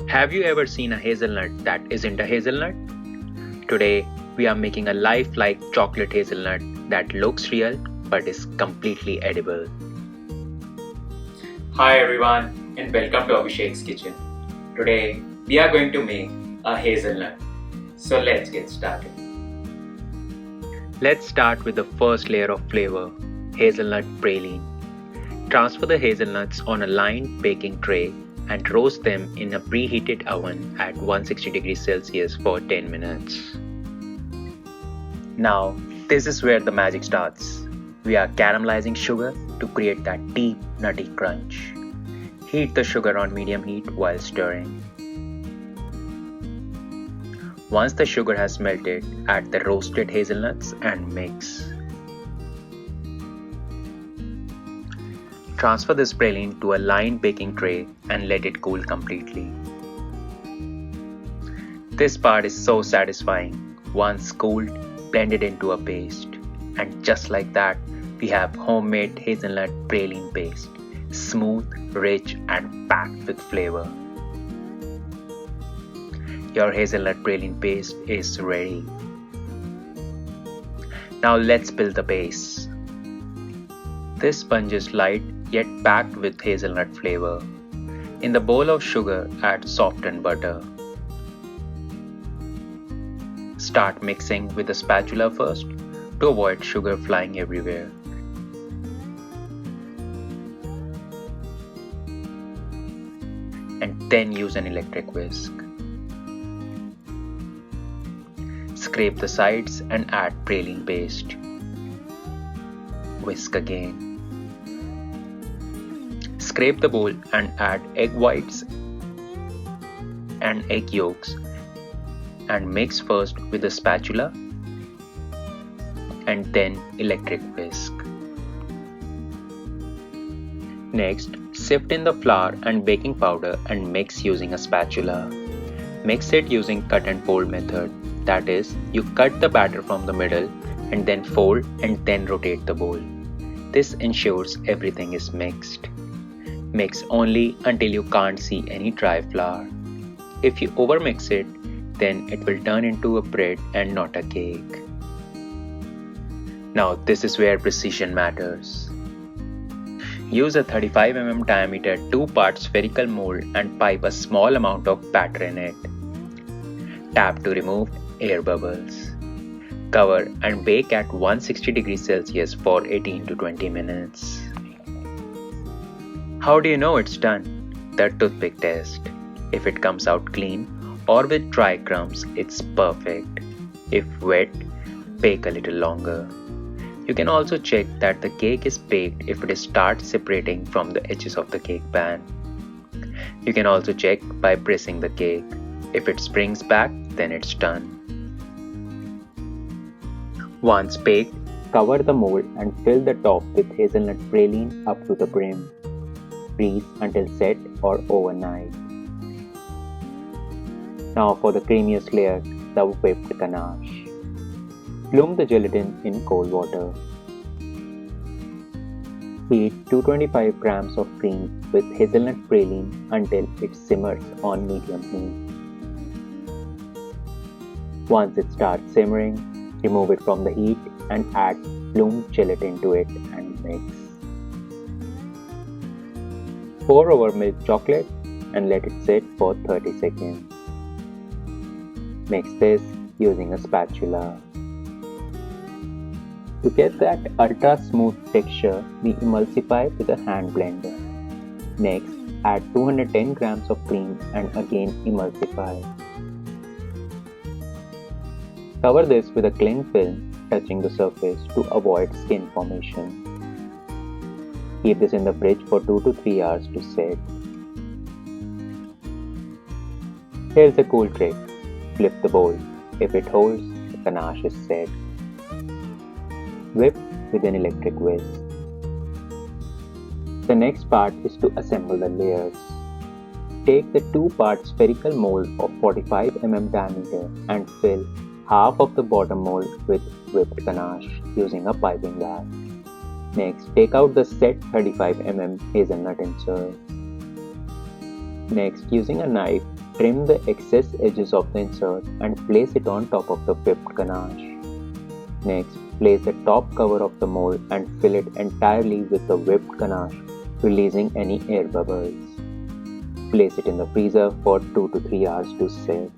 Have you ever seen a hazelnut that isn't a hazelnut? Today, we are making a lifelike chocolate hazelnut that looks real but is completely edible. Hi everyone and welcome to Abhishek's kitchen. Today, we are going to make a hazelnut. So let's get started. Let's start with the first layer of flavor, hazelnut praline. Transfer the hazelnuts on a lined baking tray and roast them in a preheated oven at 160 degrees Celsius for 10 minutes. Now, this is where the magic starts. We are caramelizing sugar to create that deep, nutty crunch. Heat the sugar on medium heat while stirring. Once the sugar has melted, add the roasted hazelnuts and mix. Transfer this praline to a lined baking tray and let it cool completely. This part is so satisfying. Once cooled, blend it into a paste. And just like that, we have homemade hazelnut praline paste. Smooth, rich and packed with flavor. Your hazelnut praline paste is ready. Now let's build the base. This sponge is light yet packed with hazelnut flavor. In the bowl of sugar, add softened butter. Start mixing with a spatula first to avoid sugar flying everywhere. And then use an electric whisk. Scrape the sides and add praline paste. Whisk again. Scrape the bowl and add egg whites and egg yolks and mix first with a spatula and then electric whisk. Next, sift in the flour and baking powder and mix using a spatula. Mix it using cut and fold method. That is, you cut the batter from the middle and then fold and then rotate the bowl. This ensures everything is mixed. Mix only until you can't see any dry flour. If you overmix it, then it will turn into a bread and not a cake. Now this is where precision matters. Use a 35 mm diameter 2-part spherical mold and pipe a small amount of batter in it. Tap to remove air bubbles. Cover and bake at 160 degrees Celsius for 18 to 20 minutes. How do you know it's done? The toothpick test. If it comes out clean or with dry crumbs, it's perfect. If wet, bake a little longer. You can also check that the cake is baked if it starts separating from the edges of the cake pan. You can also check by pressing the cake. If it springs back, then it's done. Once baked, cover the mold and fill the top with hazelnut praline up to the brim. Freeze until set or overnight. Now for the creamiest layer, the whipped ganache. Bloom the gelatin in cold water. Heat 225 grams of cream with hazelnut praline until it simmers on medium heat. Once it starts simmering, remove it from the heat and add bloomed gelatin to it and mix. Pour over milk chocolate and let it sit for 30 seconds. Mix this using a spatula. To get that ultra smooth texture, we emulsify with a hand blender. Next, add 210 grams of cream and again emulsify. Cover this with a cling film touching the surface to avoid skin formation. Keep this in the fridge for 2 to 3 hours to set. Here's a cool trick. Flip the bowl. If it holds, the ganache is set. Whip with an electric whisk. The next part is to assemble the layers. Take the 2-part spherical mold of 45 mm diameter and fill half of the bottom mold with whipped ganache using a piping bag. Next, take out the set 35 mm hazelnut insert. Next, using a knife, Trim the excess edges of the insert and place it on top of the whipped ganache. Next, place the top cover of the mold and fill it entirely with the whipped ganache, releasing any air bubbles. Place it in the freezer for 2 to 3 hours to set.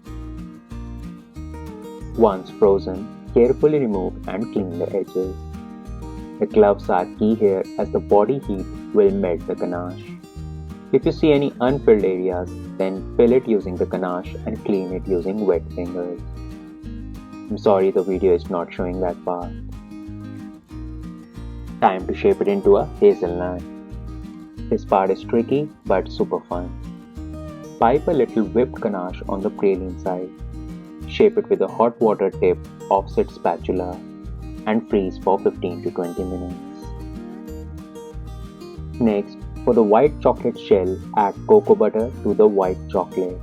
Once frozen, carefully remove and clean the edges. The gloves are key here as the body heat will melt the ganache. If you see any unfilled areas, then fill it using the ganache and clean it using wet fingers. I'm sorry the video is not showing that part. Time to shape it into a hazelnut. This part is tricky but super fun. Pipe a little whipped ganache on the praline side. Shape it with a hot water tip offset spatula and freeze for 15 to 20 minutes. Next, for the white chocolate shell, add cocoa butter to the white chocolate.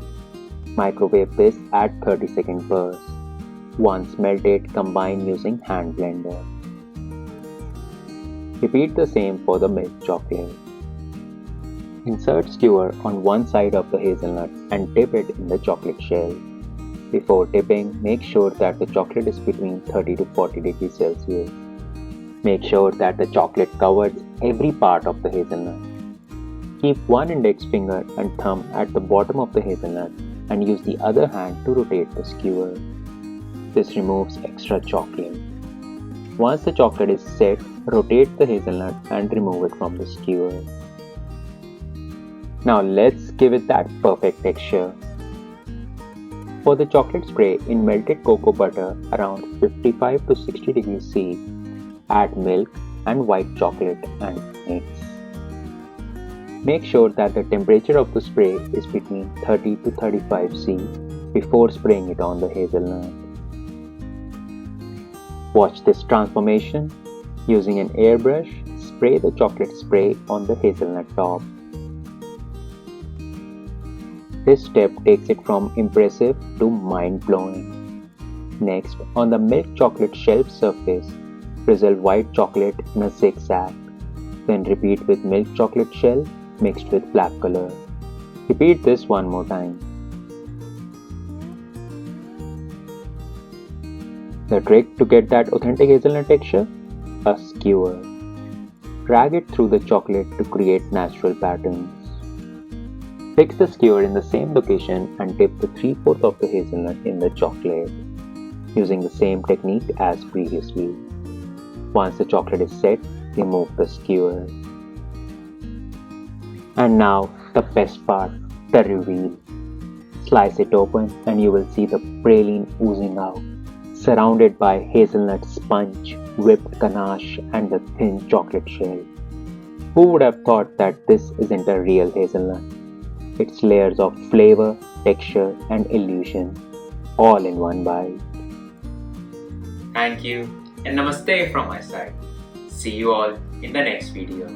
Microwave this at 30-second burst. Once melted, combine using hand blender. Repeat the same for the milk chocolate. Insert skewer on one side of the hazelnut and dip it in the chocolate shell. Before dipping, make sure that the chocolate is between 30 to 40 degrees Celsius. Make sure that the chocolate covers every part of the hazelnut. Keep one index finger and thumb at the bottom of the hazelnut and use the other hand to rotate the skewer. This removes extra chocolate. Once the chocolate is set, rotate the hazelnut and remove it from the skewer. Now let's give it that perfect texture. For the chocolate spray, in melted cocoa butter around 55 to 60 degrees C, add milk and white chocolate and mix. Make sure that the temperature of the spray is between 30 to 35 C before spraying it on the hazelnut. Watch this transformation. Using an airbrush, spray the chocolate spray on the hazelnut top. This step takes it from impressive to mind-blowing. Next, on the milk chocolate shelf surface, drizzle white chocolate in a zigzag. Then repeat with milk chocolate shell mixed with black color. Repeat this one more time. The trick to get that authentic hazelnut texture? A skewer. Drag it through the chocolate to create natural patterns. Fix the skewer in the same location and dip the 3/4 of the hazelnut in the chocolate, using the same technique as previously. Once the chocolate is set, remove the skewer. And now the best part, the reveal. Slice it open and you will see the praline oozing out, surrounded by hazelnut sponge, whipped ganache and the thin chocolate shell. Who would have thought that this isn't a real hazelnut? It's layers of flavor, texture and illusion, all in one bite. Thank you and namaste from my side. See you all in the next video.